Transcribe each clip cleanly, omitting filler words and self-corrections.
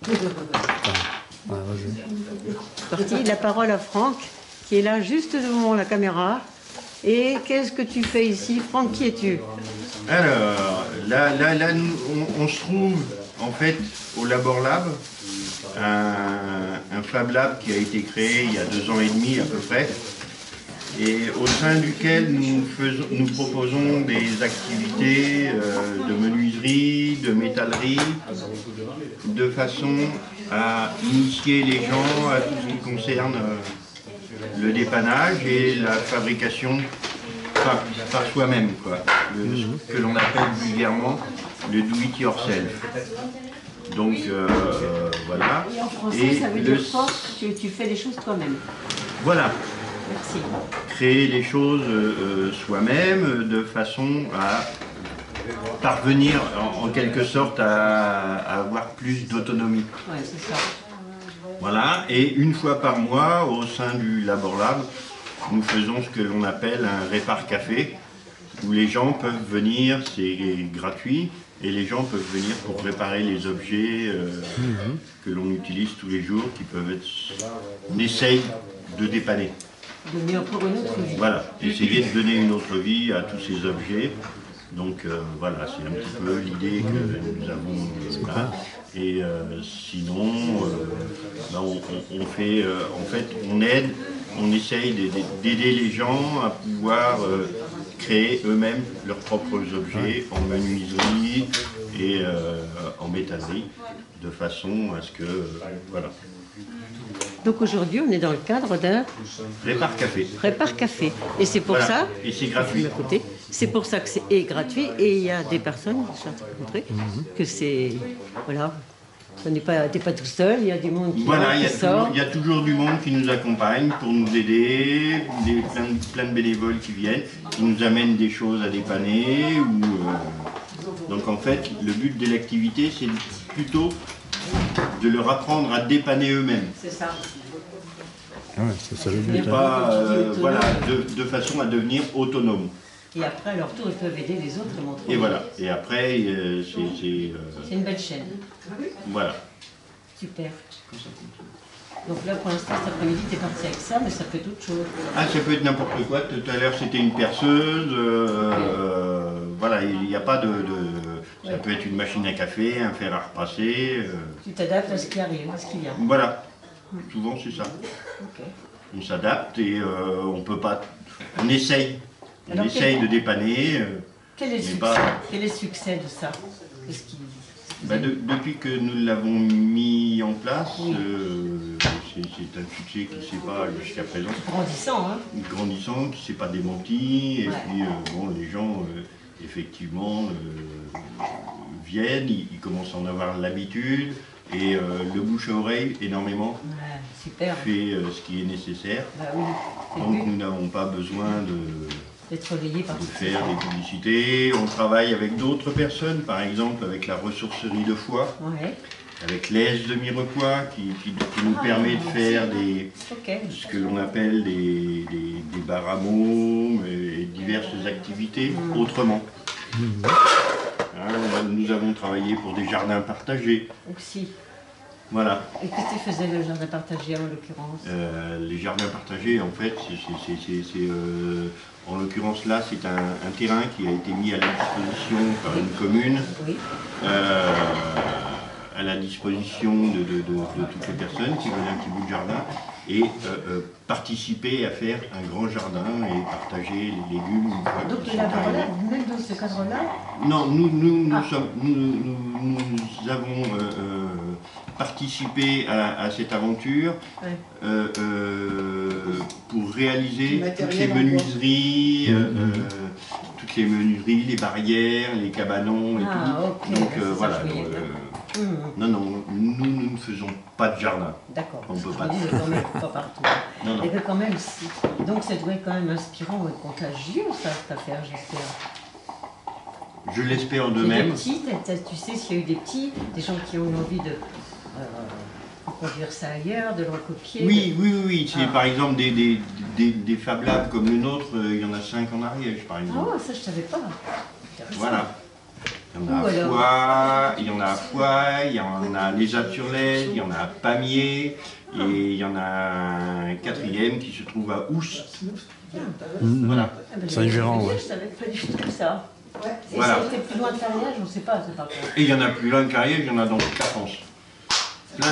Ouais, vas-y. Parti, la parole à Franck, qui est là juste devant la caméra. Et qu'est-ce que tu fais ici? Franck, qui es-tu? Alors, là on se trouve en fait au Labor Lab, un Fab Lab qui a été créé il y a 2 ans et demi à peu près, et au sein duquel nous proposons des activités de menuiserie, de métallerie, de façon à initier les gens à tout ce qui concerne le dépannage et la fabrication par soi-même, quoi. Ce que l'on appelle vulgairement le do it yourself. Donc voilà. Et en français, ça veut dire quoi? Tu fais les choses toi-même. Voilà. Merci. Créer les choses soi-même de façon à parvenir en quelque sorte à avoir plus d'autonomie. Ouais, c'est ça. Voilà, et une fois par mois, au sein du Labor Lab, nous faisons ce que l'on appelle un répar café, où les gens peuvent venir, c'est gratuit, et les gens peuvent venir pour réparer les objets que l'on utilise tous les jours, qui peuvent être... On essaye de dépanner. Donner encore une autre vie. Voilà, essayer de donner une autre vie à tous ces objets. Donc voilà, c'est un petit peu l'idée que nous avons là. Et sinon, ben, on fait, en fait, on essaye d'aider les gens à pouvoir créer eux-mêmes leurs propres objets en menuiserie et en métallerie, de façon à ce que, voilà. Donc aujourd'hui, on est dans le cadre d'un Répar café. répar café. Et c'est pour Voilà. ça, Et c'est gratuit. à côté, c'est pour ça que c'est gratuit. Et il y a des personnes, je suis rencontrée, que c'est, voilà, t'es pas tout seul, il y a du monde qui, Voilà, qui sort. il y a toujours du monde qui nous accompagne pour nous aider, plein de bénévoles qui viennent, qui nous amènent des choses à dépanner. Donc en fait, le but de l'activité, c'est plutôt de leur apprendre à dépanner eux-mêmes. C'est ça. Ah ouais, c'est ça le Et but. Hein. pas, voilà, de façon à devenir autonome. Et après, à leur tour, ils peuvent aider les autres et montrer. Et voilà. Et après, C'est une belle chaîne. voilà. Super. Donc là, pour l'instant, cet après-midi, tu es parti avec ça, mais ça peut être autre chose. Ah, ça peut être n'importe quoi. Tout à l'heure, c'était une perceuse. Voilà, il n'y a pas de... Ça peut être une machine à café, un fer à repasser. Tu t'adaptes à ce qui arrive, à ce qui vient. Voilà. Souvent, c'est ça. Ok. On s'adapte et on peut pas... On essaye. On Alors, essaye de dépanner. Quel est le mais succès, pas- quel est le succès de ça? De ce qui... Depuis que nous l'avons mis en place, Oui. c'est un succès qui ne s'est pas jusqu'à présent Grandissant, hein? grandissant, qui ne s'est pas démenti. Et Ouais. puis, bon, les gens, effectivement, viennent, ils commencent à en avoir l'habitude. Et le bouche à oreille, énormément, Ouais, super. fait ce qui est nécessaire. Bah oui, c'est le Donc but nous n'avons pas besoin d'être relayé par de tout faire des publicités. On travaille avec d'autres personnes, par exemple avec la ressourcerie de foie, Ouais, avec l'Aise de Mirepoix, qui nous permet de faire ok. ce que l'on appelle des bars à mômes et diverses activités autrement. Hein, nous avons travaillé pour des jardins partagés. Aussi. Voilà. Et qu'est-ce que tu faisais le jardin partagé en l'occurrence? Les jardins partagés, en fait, en l'occurrence là, c'est un terrain qui a été mis à la disposition par une commune, Oui. à la disposition de toutes les personnes qui veulent un petit bout de jardin, et participer à faire un grand jardin et partager les légumes une fois Donc qu'ils le sont laboratoire, arrivés. même dans ce cadre-là, Non, nous avons participé à cette aventure ouais. pour réaliser toutes ces menuiseries, les barrières, les cabanons et Ah, tout. ok, Donc c'est ça, voilà. je voyais, Non, nous ne faisons pas de jardin. D'accord. On peut Je pas. me dis, mais quand même, pas partout. Non, non. Et que quand même, donc ça doit être quand même inspirant et contagieux, ça, cette affaire, j'espère. Je l'espère de Il y a des même. petits, tu sais s'il y a eu des petits, des gens qui ont eu envie de produire ça ailleurs, de le recopier. Oui. C'est Ah. par exemple des Fab Labs comme le nôtre, il y en a 5 en Ariège par exemple. Ah, ça je savais pas. Intéressant. Voilà. Il y en a à Foix, il y en a à Foix, il y en a à Les Âtres-sur-Lez, il y en a à Pamiers, et il y en a un quatrième qui se trouve à Oust. Voilà. Saint-Gérand, Je ouais. savais pas du tout ça. Et Voilà. c'était plus loin de Carrière, je ne sais pas, c'est pas grave. Et il y en a plus loin de Carrière, il y en a dans toute la France. Plein.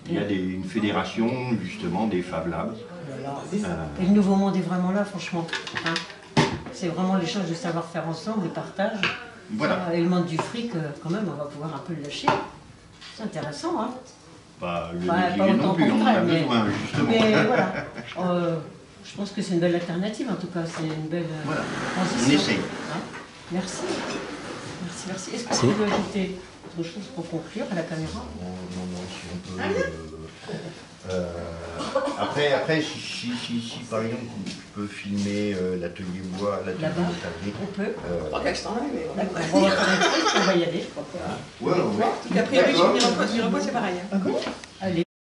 Il y a une fédération, justement, des Fab Labs. Et le Nouveau Monde est vraiment là, franchement. Hein. C'est vraiment l'échange de savoir-faire ensemble, le partage. Voilà. Et le monde du fric, quand même, on va pouvoir un peu le lâcher. C'est intéressant, hein. Pas le Pas négliger non autant plus, qu'on on en a voudrait, besoin, justement. Mais voilà. Je pense que c'est une belle alternative, en tout cas. C'est une belle Voilà. transition. On essaye. Hein. Merci. Merci. Est-ce que tu veux ajouter autre chose pour conclure à la caméra? Non, si on peut. Après, si par exemple, tu peux filmer l'atelier bois, l'atelier Là-bas, métallique. on peut. Pas que l'extérieur, mais on D'accord. On va y aller, je crois. Ouais. a priori, je vais venir en poste, c'est pareil. Hein.